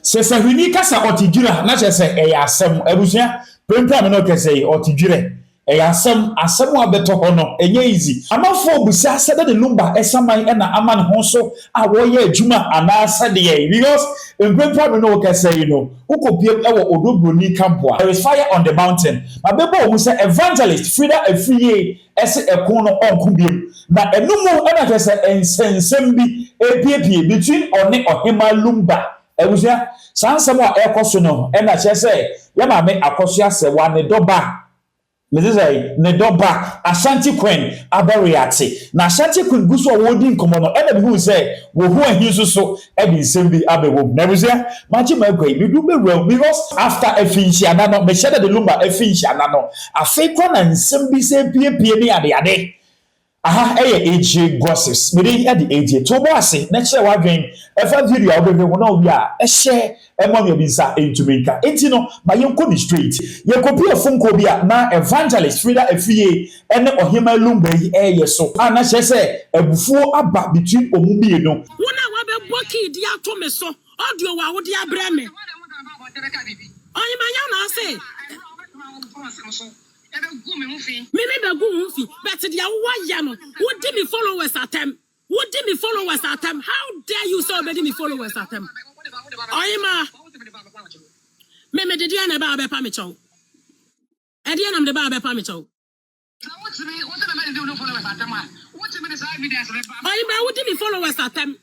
Sesa hwini kasa otidwira na che se asem abusua pempa me no kese otidwire asem abeto ho no enye easy amafo obusa se de Lumba esaman na aman ho so a wo ye adwuma anasa de ye because pempa me no kese no ukopiem e wo odobroni campo there is fire on the mountain mabebo omu se evangelist Freda Afriyie ese ekon no onkubiem na enumu na kese ensensem bi epiepie between Ohohia Lumba Ebusia sansem a ekoso no e na che se ya ma me akoso ase wa ne doba me say ne doba Ashanti Queen aberiate na Ashanti Queen guso wodi nkomo no e na bi hu se wo hu ahin so e bi nsem bi abewo na ebusia ma chi ma kwai bi du bewura because after afinchi ana no me shede de Lumba afinchi ana no afei kwa na nsem bi se piepie ni ade aha AJ gossips me dey at the AJ to boss na chere wadwen efa video obebe ho na obi a ehye emom yebisa entumenka enti no ma yenko ni straight yekopi efunko bi a na evangelist Freda Afriyie ene Ohemaa Lumba yi yeso ana chere se ebufuo aba between omumie no wona wabe boki di ato me so audio wa wo di abre me Ohemaa na say Mimi be go but the why no would me followers at them. Would me followers at them? How dare you so me followers at them? Ohemaa me did you never be pamicho? And the end of the bar be pamicho. Ohemaa would me followers at them?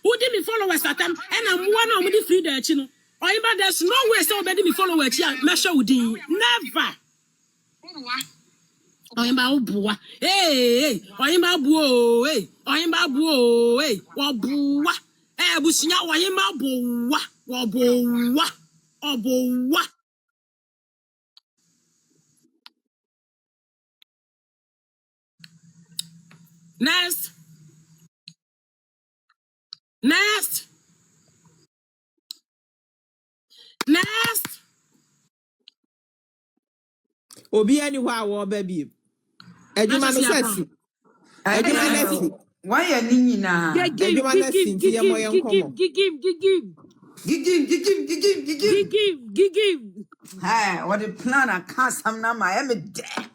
Would me followers at them? And I'm one of the free there, chino. Ohemaa there's no way so me followers here. Measure with never. Ohemaa bua Ohemaa buo Ohemaa buo wo bua busunya Ohemaa bua wo bua obua next Obi ani wa wo ba bi. Ejuma no sesi. Ejuma nesi. Why ya ni nyina? Ejuma nesi nti ye mo ye nkomo. Give. Hey, what the plan I can't some na my am dead.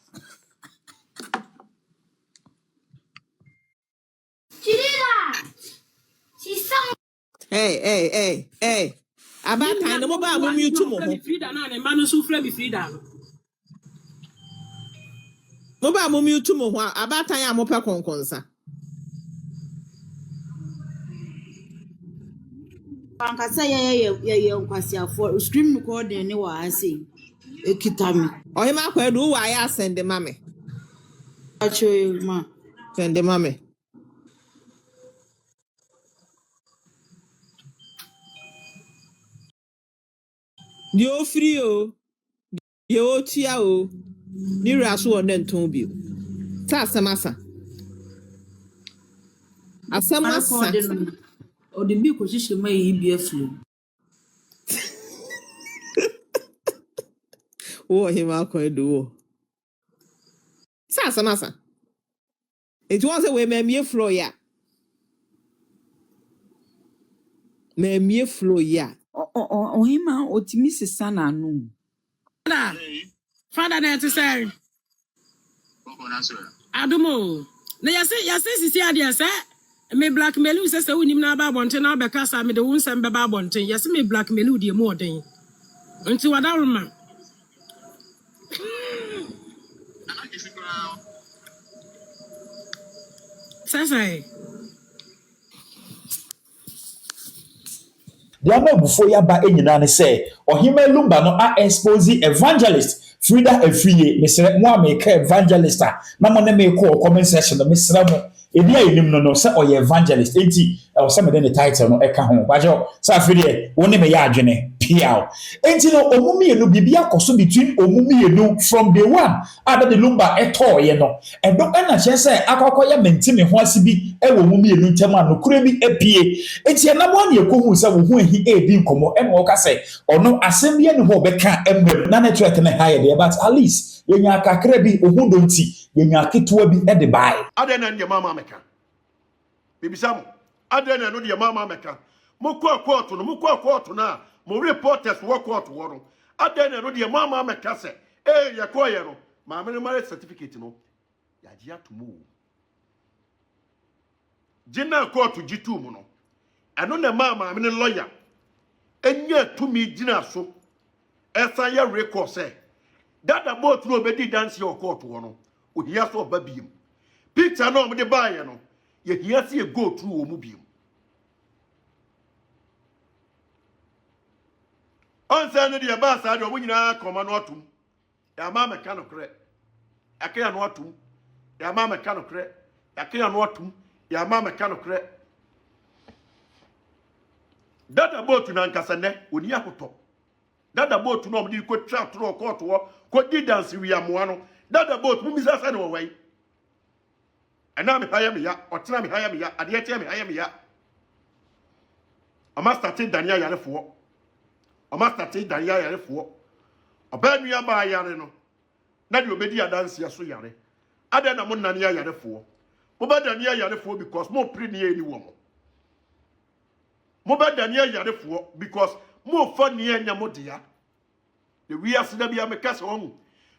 She's some. Hey. About time no ba mo mute mo ho. Freda na ne manu su frɛ me Freda. Mo ba mo mute mo ho about time amopa konkonsa. Ankasa ye nkwasiafo screen recording ni wa ase ekitami Ohemaa kwadu wa ya send mame acho ma send mame di ofri o ye otua o ni raso o nenton bi ta asamasa o de bi ko hihye ma yi bi aflu wo Ohemaa kwadu wo sa asamasa it was a way me flow ya me flow ya Ohemaa otimi sesa na anu. Father na to say Adumo na yase sisi ade say me blackmail you say unim na ba bonten na be kasa me de wunsem be ba bonten yase me blackmail you de mo oden nti wadawma Sasa the amabufo ya ba enyina ne se Ohemaa Lumba no a expose evangelist Freda Afriyie mesre mo ameka evangelist na mo ne me ko comment section no mesre mo ebi ayenim no se oye evangelist enti o se me de title no eka ho bajo sa afide wo ne me ya adwene piao enti no omumi enu bibia koso between omumi enu from day one ada de Lumba eto ye no endo na che se akokọ ya menti me ho ase bi e wo omumi enu ntema no kure bi epie enti na mo ne ekohu se wo ho ehi ebi nkomo e mo ka se ono asem bi ne ho beka embem na network ne high there but at least yenya kakra bi ohudo nti yenya ketewa bi e de bai adena ne mama meka bibisam adena no de mama meka mokọ court no mo reporters work out woro adan no de mama meka se yakoye no ma me marriage certificate no ya ji atomo jina court G2 mu no eno na mama me lawyer enya tumi jina so esa ya record say that about no be dance your court no ohia so ba biem picture no me de baaye no ye hia se go through o mu biem on say no de ba sa de o nyina koma no atum ya mama ka no kre akaya no atum ya mama ka no kre akaya no atum ya mama ka no kre that about na nkasa ne oni akoto that about no me ko tra tro court wo ko di dance wi amoa no that about mu misa sa no wai ana me haya me ya otena me haya me ya ade ete me haya me ya ama start Daniel yarefo ama start Daniel yarefo oba nua ba yare no na de obedi adanse so yare ade na mo nane yarefo mo ba Daniel yarefo because mo pre ne ani wo mo ba Daniel yarefo because mo fa ne anya mo dia the we as da bia me kase won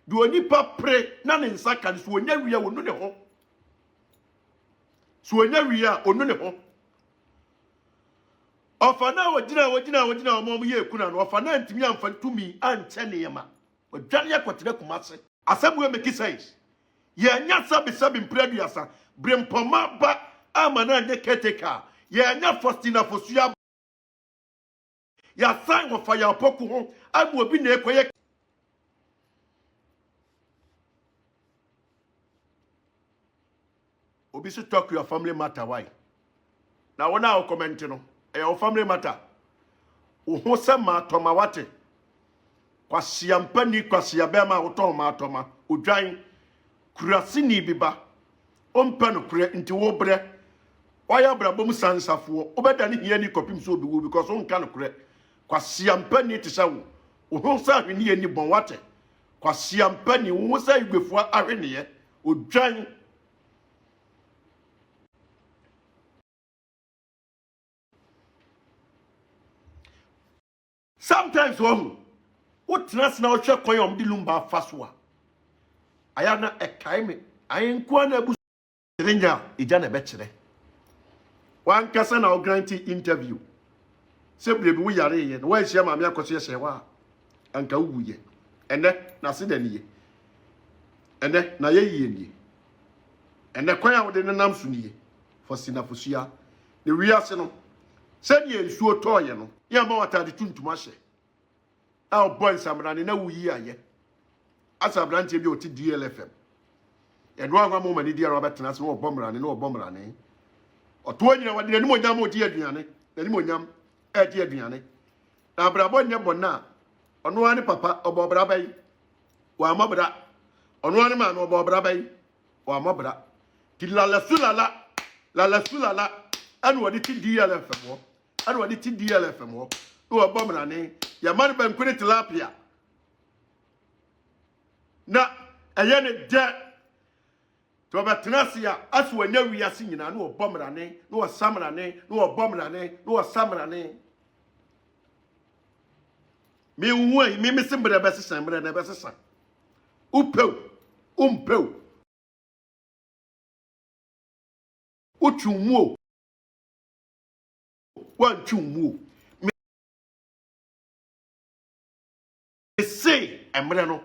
do onipa pre na ne nsa kan so onya wi a wonu ne ho so onya wi a onu ne ho ofana wodina omo ye kuna no ofana ntimi amfa tumi anche ne yema odwane yakotere kumase asabu make sense ye nya sabi mpraduasa brempoma ba amana anye keteka ye nya fostina fosua ya sign of fire poku ho abu obi na ekoye obi so talk your family matter why na wona o comment no your family matter wo se ma toma wate kwasia mpani kwasia bema wo ma toma odwan kurasi ni biba ompa no kure nti wo bre waya brabom sansafo obeda ne hia ni kopim so obi wo because on kan kure kwasia mpani te sawo wo sa hwene ni bon wate kwasia mpani wo sa igbefu ahwene ye odwan sometimes what trans now check on your Lumba faswa ayana e kaime ayenkwa na bu rinja ija na bechere wan kasa na o grant interview se bre bi wo yare ye no wa hia ma me akoso ye sewa anka wuye ene na se daniye ene na ye yie nie ene kwan a wo de nam so nie fosina fosua ne wiase no se ne nsuo toye no ya ma watade tuntuma hye a boy samrane na wuyi aye asabrante bi oti DLFM eno anwa mo mani dia robetena se wo bomrane na wo bomrane oto anyina wade ni monyam odi aduane ni monyam edi aduane na abrabo nye bona ono ani papa obobra bai wa mabra ono ani ma no obobra bai wa mabra tilala sulala anu wadi ti DLFM wo anu wadi ti DLFM wo wo bomrane ya man ban kuni tilapia na ayene de to betnasia aso anya wiase nyina no bomrane no samrane no bomrane no samrane mi wuai mi misimbre besesa mbre na besesa upeu utumuo wanchumuo say emre no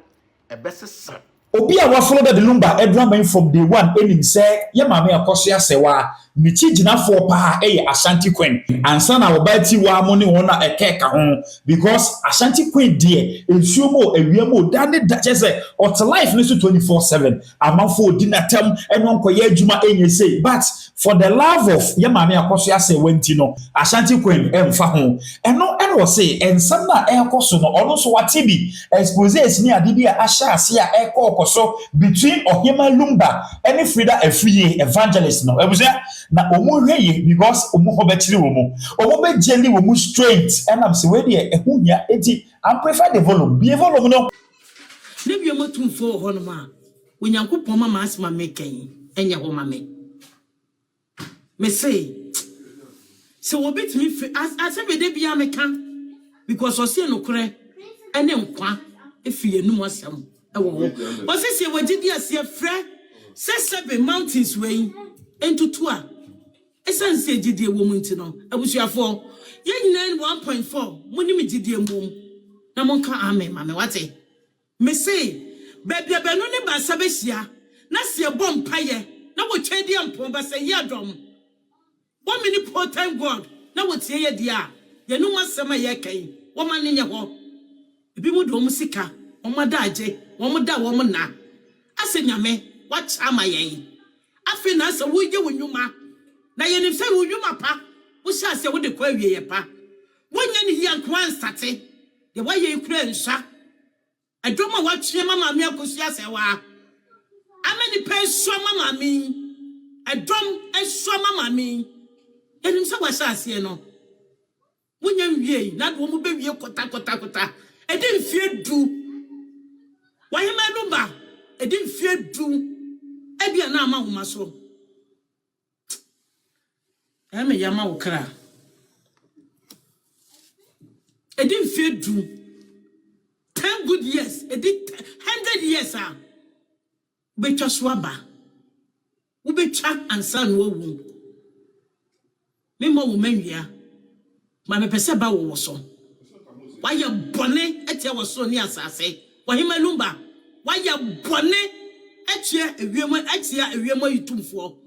ebesesa obi a wafolo de Lumba edwaman from day one enim say ye maame akoso asewa ni chi ginafo pa Ashanti Queen ansa na obati wa mo ne wona ekeka ho because Ashanti Queen de ensuomo ewiamo dane da chese ot life ne so 24/7 amafo dinatam eno nkoye adwuma enye say but for the love of ye maame akoso asewa nti no Ashanti Queen emfa ho eno say ensam na ekoso no ono so watibi exposes ni ade bi a ahya ase a ekoko so between Ohohia Lumba and Freda Afriyie evangelists no ebusia na omo hweye because omo ho betiri omo be jeli omo straight and am say we dey ehunya eti am prefer the volume no ne bi omo tumfo ho no ma onyankopon ma asema meken enye ho ma me say so obetimi asebe de bia mekan because ɔse no korɛ ene nkwa efie nu asɛm ɛwɔ ɔse se wagidi ase frɛ sesebe mountains wey entutu a esanse gidie wɔ mu nti no abusuafo yɛnyina 1.4 munim gidie mbom na monka amen mame wate me say bebia benu ne ba sabehia na se bɔ mpaye na wo twedi ampon ba se yadom wo mini potent god na wo tie ye dia ye no masɛm a ye kan wo ma ne nye hɔ ebi mu do mu sika wo ma da age wo mu da wo mu na ase nyame wa cha ma ye afi na se wo ye wo nwuma na ye nim se wo nwuma pa wo sha se wo de kwa wie ye pa wo nya ne hi ankwa nsate de wa ye kura nsa adwoma wa twe mama me akosu ase wa amani pe so mama mi adom eso mama mi enim se wa sha ase no wo nya wie na do mo be wie kota edi mfie du Ohemaa Lumba edi mfie du ebia na ama homa so me yama wo kra edi mfie du 10 good years edi 100 years a betwa so aba wo betwa ansa no wu me mo wo manwia ma me pese ba wo so waya bone etia wo so ni asase Ohemaa Lumba waya bone etia ewiemo etia ewiemo yitumfo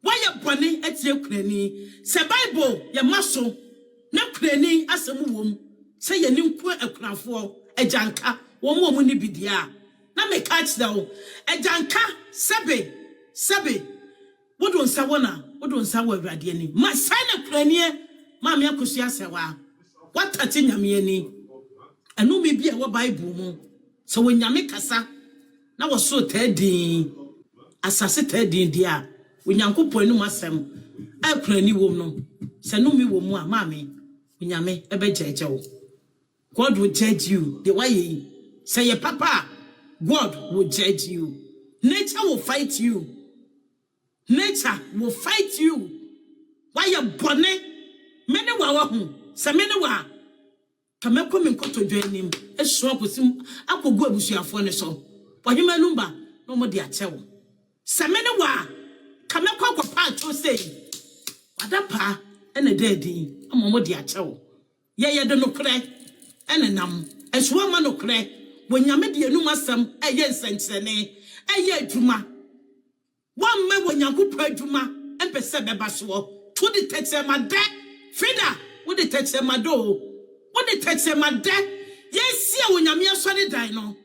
waya bone etia kurani se bible ye maso na kurani asem wom se ye ninku akunafo ejanka wo mo ni bidia na me catch down ejanka sebe wodon sa wona wodon sa wa awurade ani ma sana kurani ma me akosu asewa watati nyame ani anu me bia wo bible mu so wo nyame kasa na wo so tadin asase tadin dia wo nyankopon anu masem akurani wom no se no mi wom a ma me wo nyame ebe jeje wo God will judge you the way say your papa God will judge you. Nature will fight you. Nature will fight you. Why you born? Many wa se many wa kameko min koto dwanim e so akosim akogu abusuafo ne so Ohemaa Lumba no mo de achewo se many wa kameko akopa acho sei wadapa ene dadin amomo de achewo ye de no kre ene nam esuwa ma no kre wonyame de enum asem eye nsenkyene eye adwuma wamme wonyankopa adwuma empese beba so to the texema de Freda wo de texema do wo de texema de yesi a wonyame asori dan no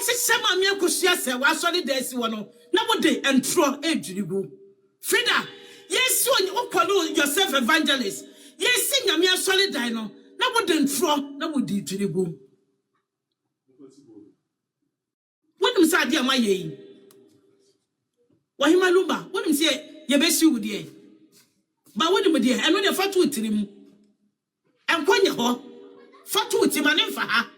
sema me akosua se wa asori dan si wo no na wo de entro edwirigu Freda yesi wo kwalo yourself evangelist yesi nyame asori dan no na wo de entro na wo de edwirigu wonim sa dia ma ye Ohemaa Lumba wonim se ye besi wo de ba wonim de eno de fatu tirim enkonye ho fatu timane mfa ha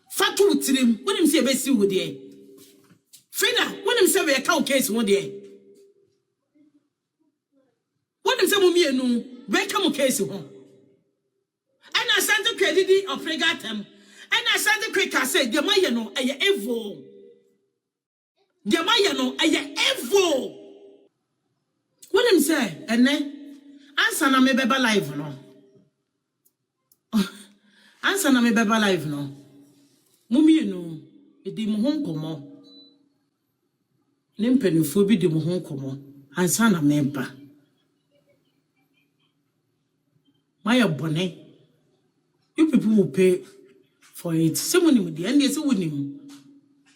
fatu tirim wonim se ye besi wo de Freda wonim se we ka o case wo de wonim se mo mienu we ka mo case ho ana Asante credit of regatem ana Asante quick say the maye no eye evil the maye no eye evil wonim say ene answer na me beba live no answer na me beba live no mumienu edi mo ho nkomo ne mpanifo bi di mo ho nkomo answer na me ba my bone you people will pay for it someone with the end yes wonim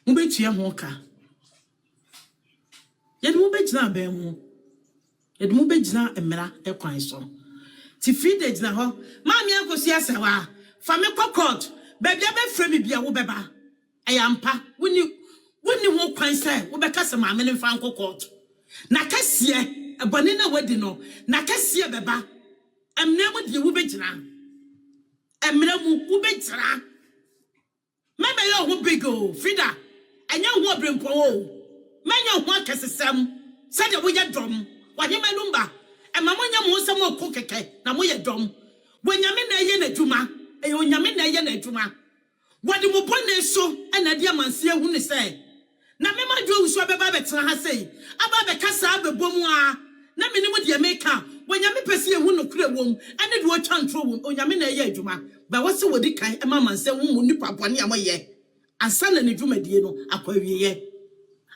mo betua ho ka ye mo begina ba mu ye mo begina emra e kwan so ti Freda gina ho ma me akosi asewa fa me court ba bia be frɛ me bia wo beba ayampa woni ho kwan sai wo beka se ma me ne fa court na kasie ebone na wadi no na kasie beba emna mo de wo begina emra mu wo begina meme yo ho big o Freda anya ho obrempo o menya ho akesesem se de wo ye dom Ohemaa Lumba ema mo nya mo sem okọ keke na mo ye dom wonyame na ye na dwuma e onyame na ye na adwuma wode mo bone so na de amanse hu ne say na me ma dwo so beba betena ha sei aba be kasa abebom a na me ne mo de meka wonyame pese hu no kura wom ene de wo twantro wom onyame na ye adwuma ba wose wodi kan e ma manse hu mu nipa bone amoye ansa na ne dwumadie no akwawiye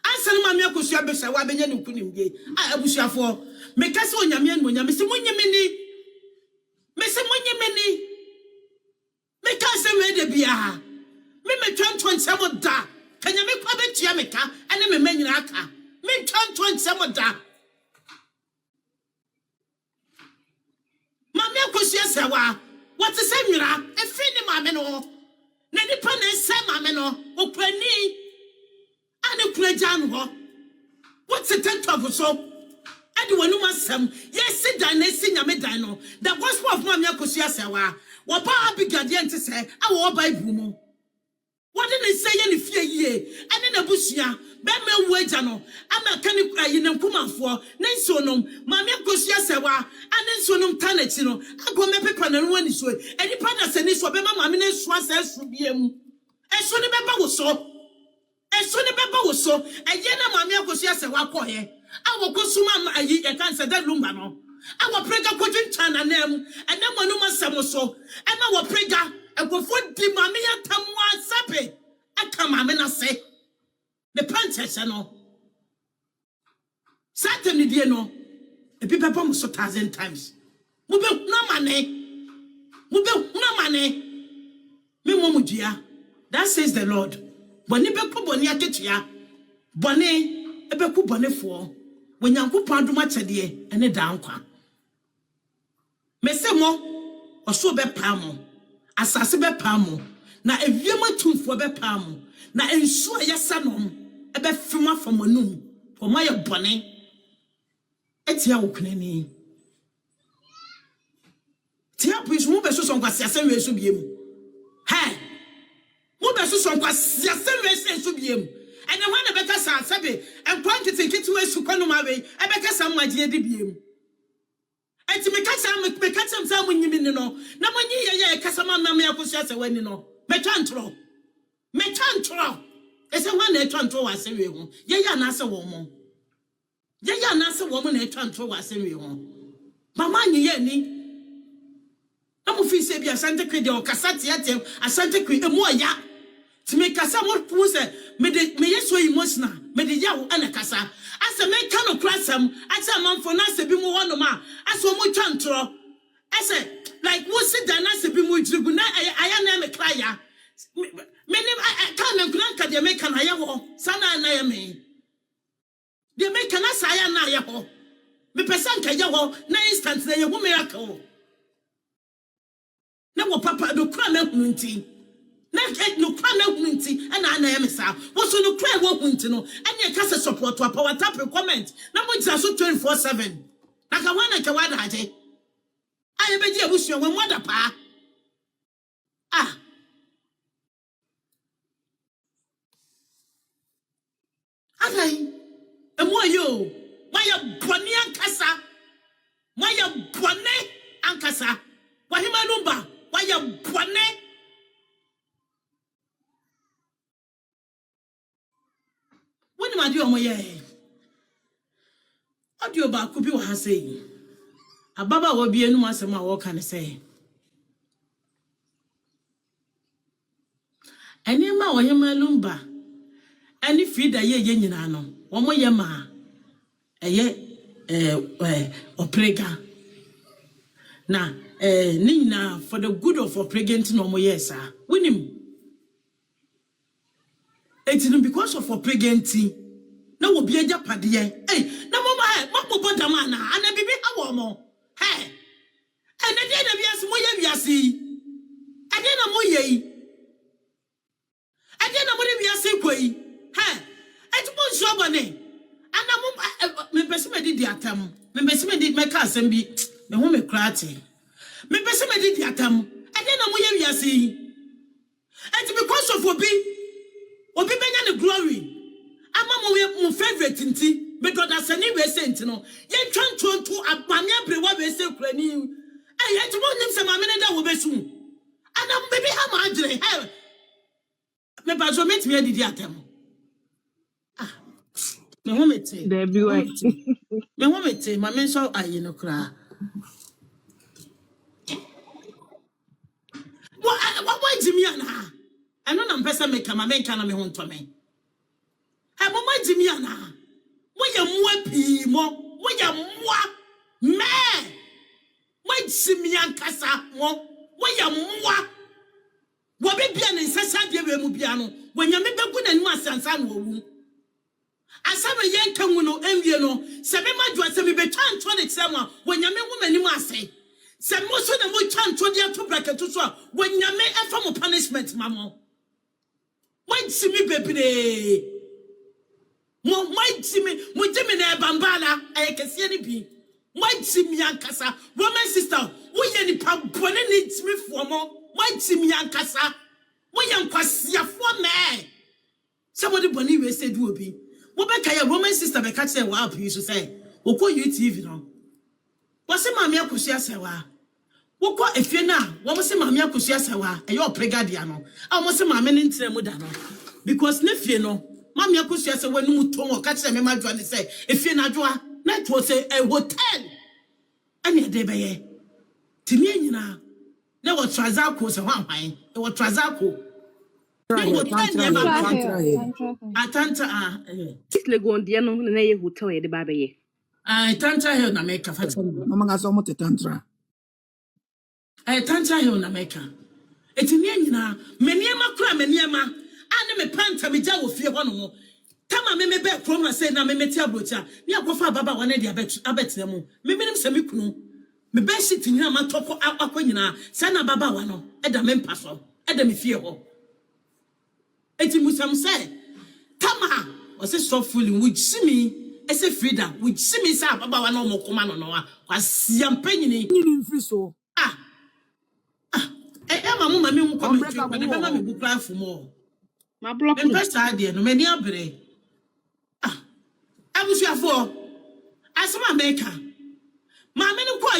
ansa na ma me akosua be sha wa benya ne kunimdie a abusuafo me kasa onyame no onyame se munyemeni me se munyemeni me kasa me de bia me twantro nsemo da kanya me kwa betia meka ene me manyina aka me twantro nsemo da ma me akosua sewa what is nwira efi ni ma me no na nipa na se ma me no opani ane kuraja no ho what's the tent of so ade wonu masem yes dan na si nyame dan no the gospel of ma me akosua sewa wo ba abigade ente se awo bible mu what did they say any fear ye and in a bushia bema wager no ama kan yinem kumanfo na nsonom maame akosia sewa ane nsonom taneti no agome pepa na no ani so eni pa na seni so bema maame na so asa so biem eso ne beba wo so eye na maame akosia sewa koye awo kosuma ayi e kan se da lumba no awo prega kodwin chana nam ene manu masem so ema wo prega ekofo di mame ya tamwa sape aka mame na se the princess no Satan ni die no e bi papa mo so 1,000 times mo be na mane me mo mudua that says the Lord boni be ko boni aketua boni e be ko boni fo wonyankopon adoma chede ene da nkwa me se mo oso be pa mo asase be pam na ewiema tumfo be pam na ensu ayesanom e be fima famanum o maye bone etia wokunani tia puis mo be so kwase asem we so biem he mo be so kwase asem we so biem ene wana be ka sa sabe en quantity kitu we su kwanu ma we e be ka sa magye de biem enti me kacha mza munyimi ni no na munyi ye kasa ma me akosia se wani no me twantro ese wana e twantro wa se we hu ye ya na se wo mo na e twantro wa se we hu mama nyi ye ni na mu fi se bi Asante Kwe de o kasa tiatem Asante Kwe emu oya ti me kasa mo pu se me ye so emotional me de yawo ana kasa ase me ka no krasam ase amanfo na se bi mu wono ma ase o mu twantro ase like wo sit down na se bi mu jirigu na aya na me kra ya me ne ka me nka de me ka na ya ho sana na ya me de me ka na sa ya na ya ho me pesa nka ya ho na instant na ye hu miracle na wo papa do kra me hunti na no kwa na hunti na ya me sa wo so no kra wo hunti no anya ka se support wa power tap comment na mo jira so 24/7 na ka wana ke wada aje aye be ji abusuo wo moda pa Alai, emoyo, waya boni ankasa, waya boni ankasa, Ohohia Lumba, waya boni. When you do omoye, audio ba kubi wa say, ababa wo bi enu asema wo kan say. Eni ma Ohohia Lumba. Any Freda ye nyina no omo ye ma oprega na nina for the good of opregant no omo yes sir winim etinu because of opregant na wo bi agya pade na mo ma bodama na ana bibi hawo mo he ene de na biase mo ye wiase ade na mo ye ade na mo de wiase koi ha etbo nsobone ana me pese me di atam me pese me di meka asem bi me ho me krate me pese me di atam ade na mo ye wiase et because of obi benya the glory ama mo favorite nti me god asani we sent no ye twanto to abame abrewa we se kurani etbo nim se ma me da wo besu And I'm baby how much hell. Me ba so met me didi atem. Ah. Me ho mete. There be why. Me ho mete, ma me so aye no kra. What Jimmy ana? I know na mpesa make ma me nka na me ho nto me. Ha mo ma Jimmy ana. Wo ya mwa pi mo, wo ya mwa me. Mo Jimmy ankasa mo, wo ya mwa. Wo be bia ne nsasa de we mu bia no, wo nya me begu na nimu asansa no wu. Asa me yen kan no enwie no, se me ma dwo se me be twa nto de kyerɛ mo a, wo nya me wu manimu ase. Se mo so na mo twa nto de ato bracket so a, wo nya me efa mo punishment ma mo. Mo Jimmy bebre. Mo Jimmy na bambala ayekese ni bi. Mo Jimmy ankasa, woman sister, wo ye ni pa bone ni Jimmy fo mo. Mo Jimmy ankasa, wo ye nkwasiafo me. Somebody bone we say do obi. Wo be kaya woman sister be ka say wa api so say, wo ko UTV no. Wo se maami akosua say wa. Wo ko efie na, wo se maami akosua say wa, e yo pregadia no. A wo se maami ni ntre mu da no. Because ne fie no, maami akosua say wanu mu tom o ka say me madwa ne say, efie na adwa, na to say a hotel. Ani de be ye. Timi anyina. Na wo trazako se hwan hwan. E wo trazako. Atanta Legon dia no na ye hotel ye de ba be ye. Tanta hill na make fata. Mama ga so mo tetantra. Tanta hill na make. Etimi anyina, meniema kura meniema. Ane me panta me ja wo fie ho no mo. Tama me be krom na say na me meti abrocha. Ni akofa baba wane de abetre mu. Me menim se me kunu. Me be shit nyina ma toko akwanyina. Sa na baba wa no. Eda me mpaso. Eda me fie ho. Eti musam say Tama was a soft fooling which see me as a Freda which see me say baba wa no mo koma no no was yam penny ni free so mama me hu come to but the mama me bu cry for more Ma block me first idea no me ni abere abusuafo asema America ma me ni kwa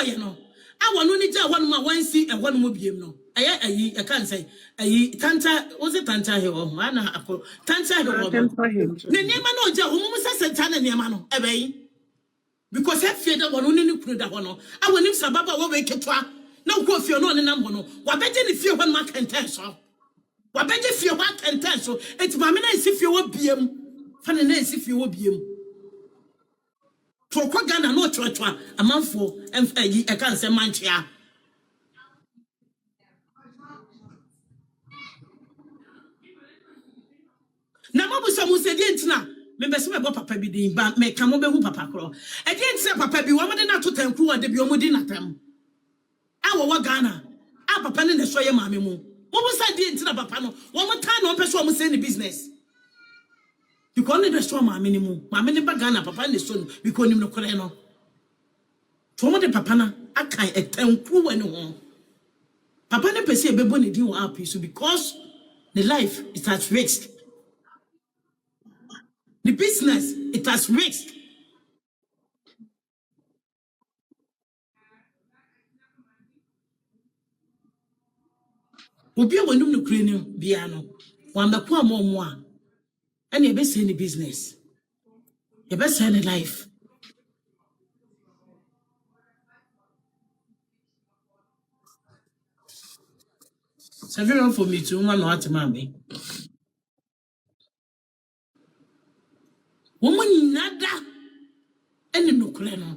ye no awonu ni ja wonu ma wansi e wonu mo biem no ayi I can't say ayi tanta was it tanta he o ana akọ tanta he o ne niema no ja omumu sese tana niema no ebei because if you don't wonu ni kunu da ho no awonim sababa wo we ketwa na ko fie no ne nam ho no wa beje ni fie ho no makenten so wa beje fie ho akenten so eti ma me na isi fie wo biem fa ne na isi fie wo biem to kwa Ghana no chwa amanfo ayi e kan se manchia na mabusa mu se die ntina me be se me bo papa bi din ba me ka mo be hu papa kro e die ntina papa bi wo mo de na to tanku wa de bi o mo di na tam a wo Ghana a papa ne so ye maame mu mo busa die ntina papa no wo mo ta no pese wo mo se ni business because ne de so maame ni mu maame ne ba Ghana papa ne so no because nim no kore no to mo de papa na akan e tanku wa ne ho papa ne pese e be bo ne din wo api so because the life is at risk. The business, it has risk. Obi a wonum no kure ni bia no. Wan be ko amomo a. And you be say ni business. You be say ni life. So very wrong for me to woman no atimame. Woman nada any no kure no.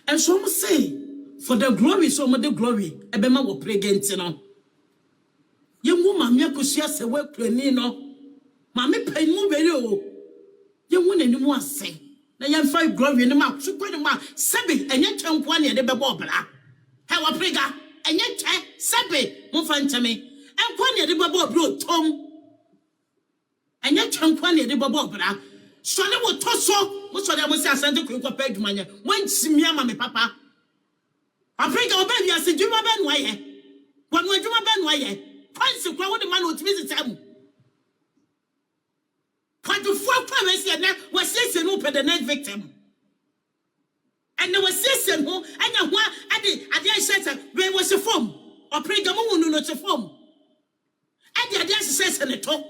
And some say for the glory, so much the glory, ebema wo pregnant no. Ye mu ma me akosia se we kure ni no. Ma me pen mu beri o. Ye wu nani mu ase. Na ye fa glory ni ma so kwani ma sebe enye twenko na ye de bebo bra. He wa prega enye twe sebe mo fa ncheme. Enko na ye de bebo bra tom. Enye twenko na ye de bebo bra. So ne wo toso, mo so de mo se asante kwenko pa adwumanya. Wanchimi ama me papa. Afrika oba wi ase dwuma ba no aye. Wonu adwuma ba no aye. Kwansi kwa wo de man otimi sitam. Kwadu fo kwa we se na we se no pe the next victim. And there was system ho anya ho ade ahyɛ we was a form operate mo no to form ade says ne to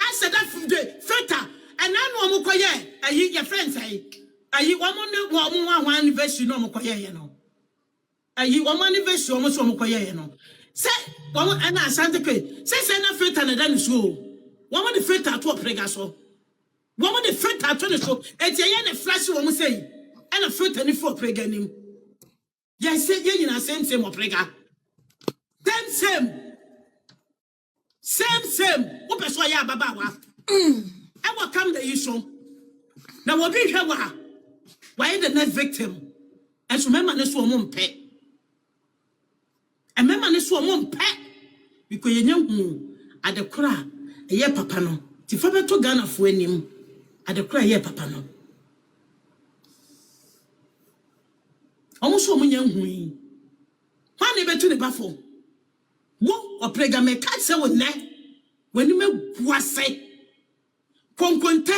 I said that the filter and now no mo koye ayi your friends ayi one anniversary no mo koye no ayi one anniversary mo so mo koye no say one and Ashanti pay say na filter na dan so one the filter to operate so one the filter to so e tie na flash wo mo say and a filter ni for operate nim yes say you na same operate same wo person ya baba wa I will come the issue now will be here why the next victim and remember this woman pet and remember this woman pet because you know at the cry a year papa no ti fa beto Ghana fo anim at the cry year papa no almost woman young hui when they beto the bafo wo oprega me catch say with ne when you me guase konkonte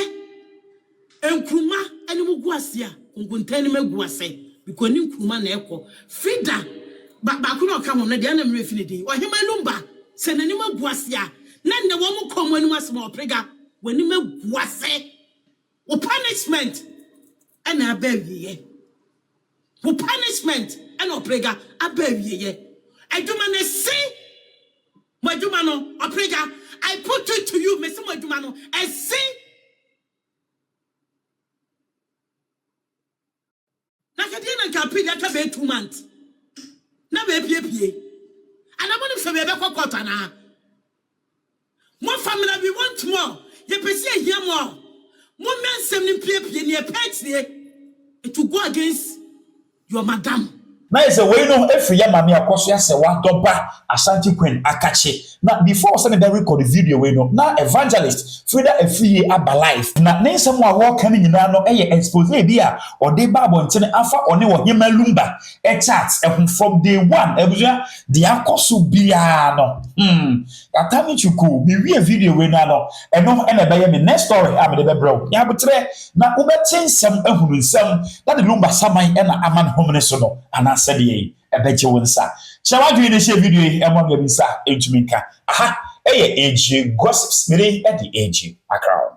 enkruma eni mu guase a konkonte eni me guase because ni nkruma na ekọ Freda ba ko na ka mo na de na mre fini din Ohemaa Lumba se na ni mu guase a na ne wo mu komo eni asema oprega when you me guase o punishment ena abawiye o punishment ena oprega abawiye aduma na si Maduma no oprega I put it to you Mr. Maduma no and see na kadina ka pidi aka be 2 months na be pie and I want to be kwakota na more family we want more ye pese here more mensem ni pie ni pet it will go against your madam. Na is a way no Afriyie mami akoso ya se wa doba Ashanti Queen akache na before send the record the video we no na evangelist Freda Afriyie aba life na nsem a wo kan nyina no eye expose bi a ode ba abonte afa one Ohohia Lumba e chat from day 1 ebuja the akoso bia no atami chuku me wi video we na no eno e na be me next story am de be bro ya botre na wo be tinsem ehunu nsem that the Lumba saman e na aman homne so no ana said ye ebeje wonsa chawadwe ne share video e mo ga bisa entumi nka aha eye age gossips mere e di age akra